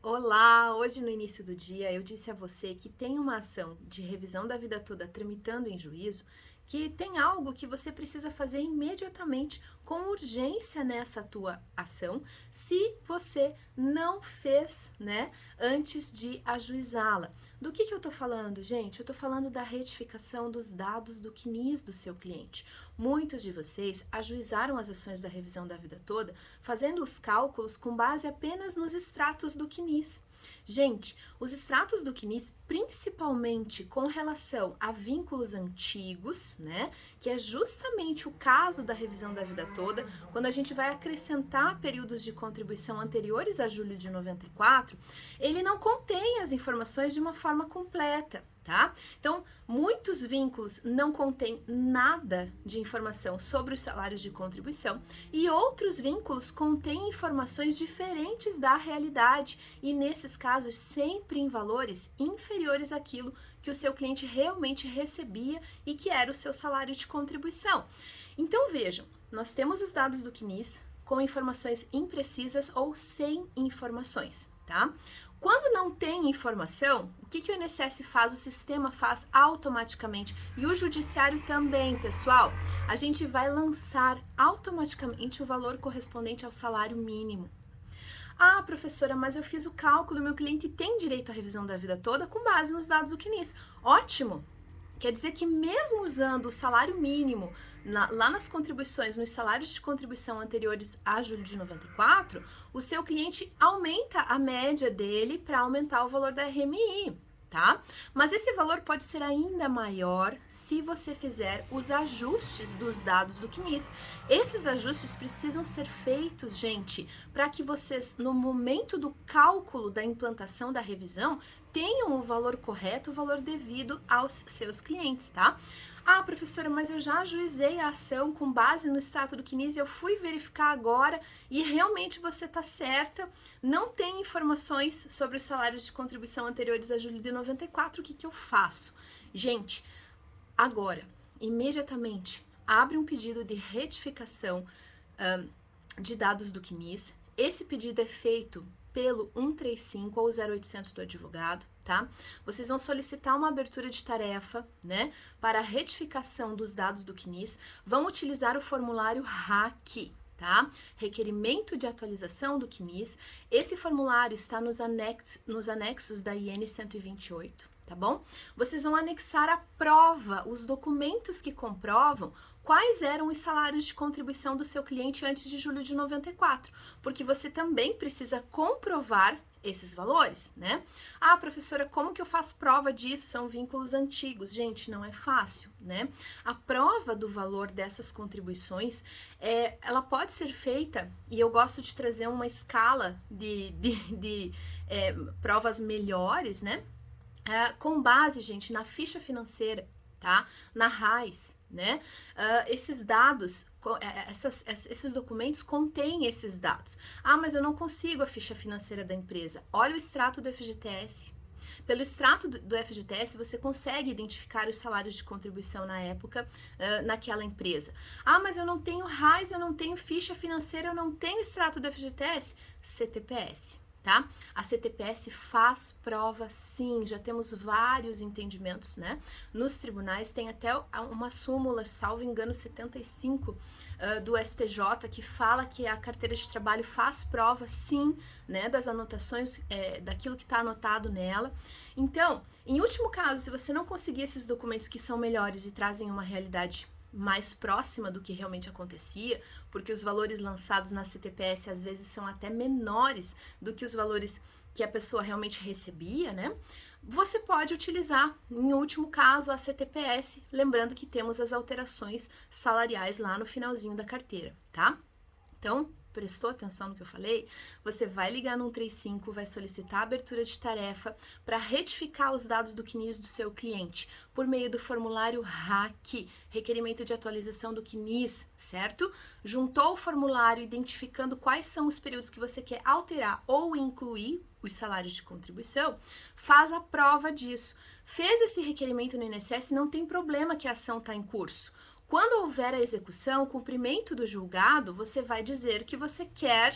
Olá! Hoje no início do dia eu disse a você que tem uma ação de revisão da vida toda tramitando em juízo, que tem algo que você precisa fazer imediatamente, com urgência nessa tua ação, se você não fez, né, antes de ajuizá-la. Do que eu tô falando, gente? Eu tô falando da retificação dos dados do CNIS do seu cliente. Muitos de vocês ajuizaram as ações da revisão da vida toda, fazendo os cálculos com base apenas nos extratos do CNIS. Gente, os extratos do CNIS, principalmente com relação a vínculos antigos, né, que é justamente o caso da revisão da vida toda, quando a gente vai acrescentar períodos de contribuição anteriores a julho de 94, ele não contém as informações de uma forma completa. Tá? Então, muitos vínculos não contêm nada de informação sobre os salários de contribuição e outros vínculos contêm informações diferentes da realidade e, nesses casos, sempre em valores inferiores àquilo que o seu cliente realmente recebia e que era o seu salário de contribuição. Então, vejam, nós temos os dados do CNIS com informações imprecisas ou sem informações, tá? Quando não tem informação, o que o INSS faz? O sistema faz automaticamente e o judiciário também, pessoal. A gente vai lançar automaticamente o valor correspondente ao salário mínimo. Ah, professora, mas eu fiz o cálculo, meu cliente tem direito à revisão da vida toda com base nos dados do CNIS. Ótimo! Quer dizer que mesmo usando o salário mínimo lá nas contribuições, nos salários de contribuição anteriores a julho de 94, o seu cliente aumenta a média dele para aumentar o valor da RMI, tá? Mas esse valor pode ser ainda maior se você fizer os ajustes dos dados do CNIS. Esses ajustes precisam ser feitos, gente, para que vocês, no momento do cálculo da implantação da revisão, tenham o valor correto, o valor devido aos seus clientes, tá? Ah, professora, mas eu já ajuizei a ação com base no extrato do CNIS e eu fui verificar agora e realmente você está certa, não tem informações sobre os salários de contribuição anteriores a julho de 94, o que eu faço? Gente, agora, imediatamente, abre um pedido de retificação de dados do CNIS. Esse pedido é feito pelo 135 ou 0800 do advogado, tá? Vocês vão solicitar uma abertura de tarefa, né, para a retificação dos dados do CNIS, vão utilizar o formulário RAC, tá? Requerimento de atualização do CNIS. Esse formulário está nos anexos da IN 128, tá bom? Vocês vão anexar a prova, os documentos que comprovam quais eram os salários de contribuição do seu cliente antes de julho de 94, porque você também precisa comprovar esses valores, né? Ah, professora, como que eu faço prova disso? São vínculos antigos. Gente, não é fácil, né? A prova do valor dessas contribuições, ela pode ser feita, e eu gosto de trazer uma escala de provas melhores, né? Com base, gente, na ficha financeira, tá? Na RAIS, né? Esses dados, esses documentos contêm esses dados. Ah, mas eu não consigo a ficha financeira da empresa. Olha o extrato do FGTS. Pelo extrato do FGTS, você consegue identificar os salários de contribuição na época, naquela empresa. Ah, mas eu não tenho RAIS, eu não tenho ficha financeira, eu não tenho extrato do FGTS. CTPS. Tá? A CTPS faz prova sim, já temos vários entendimentos, né? Nos tribunais tem até uma súmula, salvo engano, 75 do STJ, que fala que a carteira de trabalho faz prova sim, né? Das anotações, daquilo que está anotado nela. Então, em último caso, se você não conseguir esses documentos que são melhores e trazem uma realidade mais próxima do que realmente acontecia, porque os valores lançados na CTPS às vezes são até menores do que os valores que a pessoa realmente recebia, né? Você pode utilizar, em último caso, a CTPS, lembrando que temos as alterações salariais lá no finalzinho da carteira, tá? Então, prestou atenção no que eu falei? Você vai ligar no 135, vai solicitar a abertura de tarefa para retificar os dados do CNIS do seu cliente por meio do formulário RAC, requerimento de atualização do CNIS, certo? Juntou o formulário identificando quais são os períodos que você quer alterar ou incluir os salários de contribuição, faz a prova disso. Fez esse requerimento no INSS, não tem problema que a ação está em curso. Quando houver a execução, o cumprimento do julgado, você vai dizer que você quer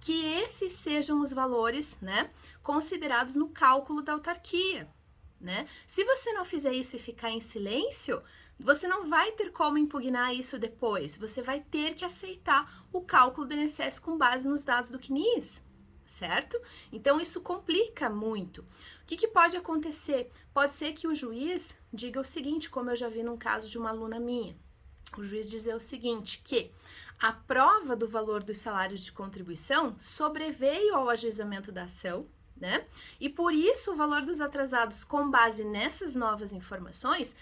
que esses sejam os valores, né, considerados no cálculo da autarquia, né? Se você não fizer isso e ficar em silêncio, você não vai ter como impugnar isso depois. Você vai ter que aceitar o cálculo do INSS com base nos dados do CNIS, certo? Então, isso complica muito. O que pode acontecer? Pode ser que o juiz diga o seguinte, como eu já vi num caso de uma aluna minha. O juiz dizer o seguinte, que a prova do valor dos salários de contribuição sobreveio ao ajuizamento da ação, né? E por isso o valor dos atrasados com base nessas novas informações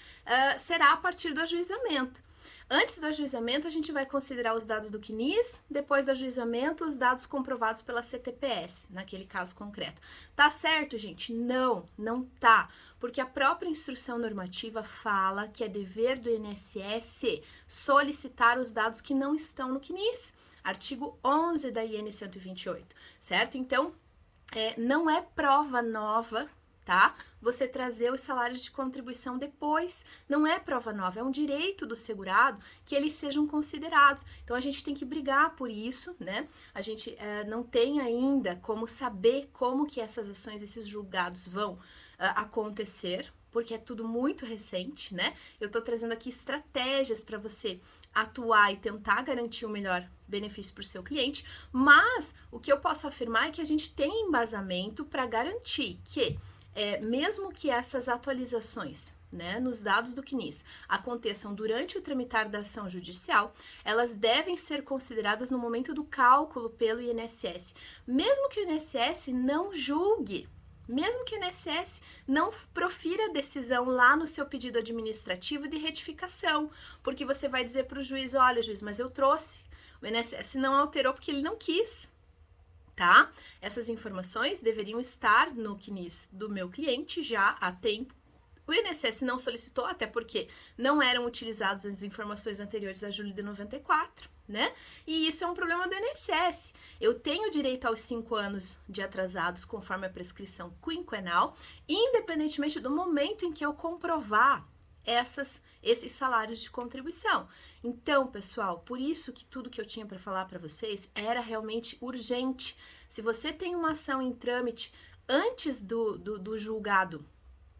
será a partir do ajuizamento. Antes do ajuizamento, a gente vai considerar os dados do CNIS, depois do ajuizamento, os dados comprovados pela CTPS, naquele caso concreto. Tá certo, gente? Não, não tá. Porque a própria instrução normativa fala que é dever do INSS solicitar os dados que não estão no CNIS. Artigo 11 da IN 128, certo? Então, não é prova nova, tá? Você trazer os salários de contribuição depois, não é prova nova, é um direito do segurado que eles sejam considerados. Então, a gente tem que brigar por isso, né? A gente não tem ainda como saber como que essas ações, esses julgados vão acontecer, porque é tudo muito recente, né? Eu tô trazendo aqui estratégias para você atuar e tentar garantir o melhor benefício para o seu cliente, mas o que eu posso afirmar é que a gente tem embasamento para garantir que mesmo que essas atualizações, né, nos dados do CNIS aconteçam durante o tramitar da ação judicial, elas devem ser consideradas no momento do cálculo pelo INSS. Mesmo que o INSS não julgue, mesmo que o INSS não profira a decisão lá no seu pedido administrativo de retificação, porque você vai dizer para o juiz, olha, juiz, mas eu trouxe, o INSS não alterou porque ele não quis. Tá? Essas informações deveriam estar no CNIS do meu cliente já há tempo. O INSS não solicitou, até porque não eram utilizadas as informações anteriores a julho de 94, né? E isso é um problema do INSS. Eu tenho direito aos 5 anos de atrasados, conforme a prescrição quinquenal, independentemente do momento em que eu comprovar esses salários de contribuição. Então, pessoal, por isso que tudo que eu tinha para falar para vocês era realmente urgente. Se você tem uma ação em trâmite antes do julgado,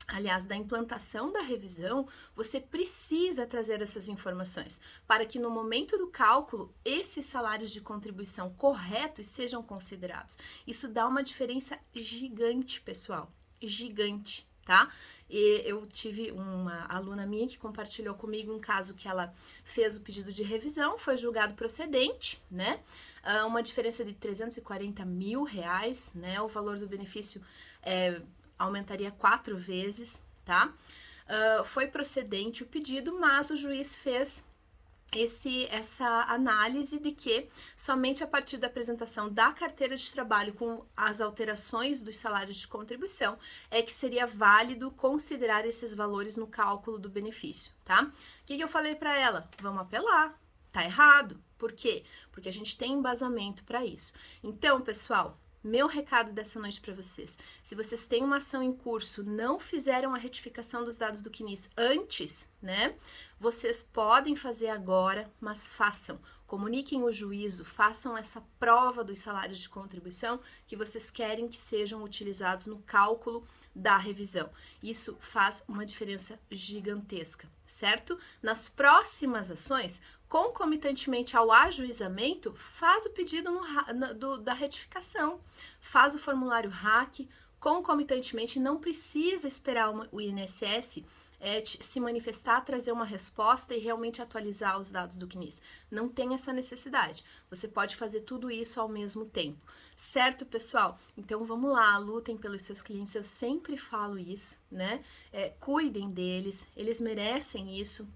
aliás, da implantação da revisão, você precisa trazer essas informações para que no momento do cálculo, esses salários de contribuição corretos sejam considerados. Isso dá uma diferença gigante, pessoal, gigante, tá? E eu tive uma aluna minha que compartilhou comigo um caso que ela fez o pedido de revisão, foi julgado procedente, né? Uma diferença de R$340 mil, né? O valor do benefício aumentaria 4 vezes, tá? Foi procedente o pedido, mas o juiz fez essa análise de que somente a partir da apresentação da carteira de trabalho com as alterações dos salários de contribuição é que seria válido considerar esses valores no cálculo do benefício, tá? O que eu falei para ela? Vamos apelar, tá errado. Por quê? Porque a gente tem embasamento para isso. Então, pessoal, meu recado dessa noite para vocês, se vocês têm uma ação em curso, não fizeram a retificação dos dados do CNIS antes, né? Vocês podem fazer agora, mas façam. Comuniquem o juízo, façam essa prova dos salários de contribuição que vocês querem que sejam utilizados no cálculo da revisão. Isso faz uma diferença gigantesca, certo? Nas próximas ações, concomitantemente ao ajuizamento, faz o pedido da retificação, faz o formulário RAC, concomitantemente, não precisa esperar o INSS se manifestar, trazer uma resposta e realmente atualizar os dados do CNIS. Não tem essa necessidade. Você pode fazer tudo isso ao mesmo tempo. Certo, pessoal? Então, vamos lá, lutem pelos seus clientes. Eu sempre falo isso, né? Cuidem deles, eles merecem isso.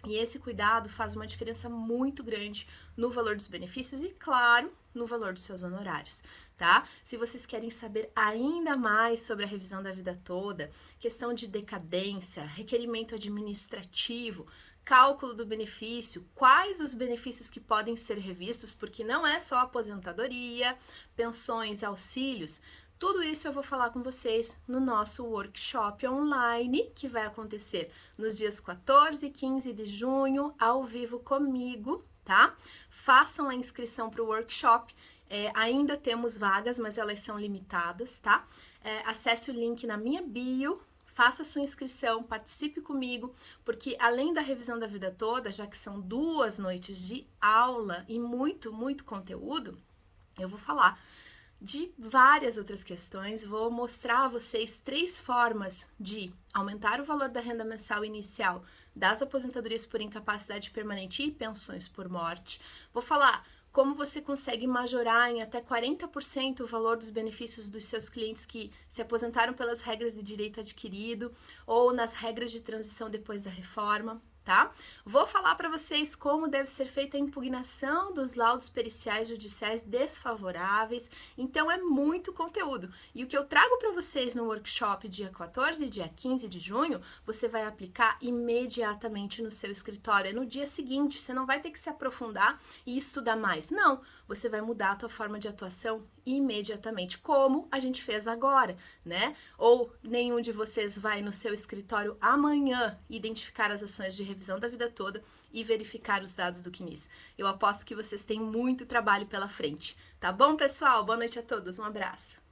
E esse cuidado faz uma diferença muito grande no valor dos benefícios e, claro, no valor dos seus honorários, tá? Se vocês querem saber ainda mais sobre a revisão da vida toda, questão de decadência, requerimento administrativo, cálculo do benefício, quais os benefícios que podem ser revistos, porque não é só aposentadoria, pensões, auxílios, tudo isso eu vou falar com vocês no nosso workshop online, que vai acontecer nos dias 14 e 15 de junho, ao vivo comigo, tá? Façam a inscrição para o workshop. Ainda temos vagas, mas elas são limitadas, tá? Acesse o link na minha bio, faça sua inscrição, participe comigo, porque além da revisão da vida toda, já que são 2 noites de aula e muito, muito conteúdo, eu vou falar de várias outras questões, vou mostrar a vocês 3 formas de aumentar o valor da renda mensal inicial das aposentadorias por incapacidade permanente e pensões por morte. Vou falar como você consegue majorar em até 40% o valor dos benefícios dos seus clientes que se aposentaram pelas regras de direito adquirido ou nas regras de transição depois da reforma. Tá? Vou falar para vocês como deve ser feita a impugnação dos laudos periciais judiciais desfavoráveis. Então é muito conteúdo. E o que eu trago para vocês no workshop dia 14 e dia 15 de junho, você vai aplicar imediatamente no seu escritório. É no dia seguinte, você não vai ter que se aprofundar e estudar mais. Não, você vai mudar a tua forma de atuação imediatamente, como a gente fez agora, né? Ou nenhum de vocês vai no seu escritório amanhã identificar as ações de revisão da vida toda e verificar os dados do CNIS. Eu aposto que vocês têm muito trabalho pela frente. Tá bom, pessoal? Boa noite a todos. Um abraço.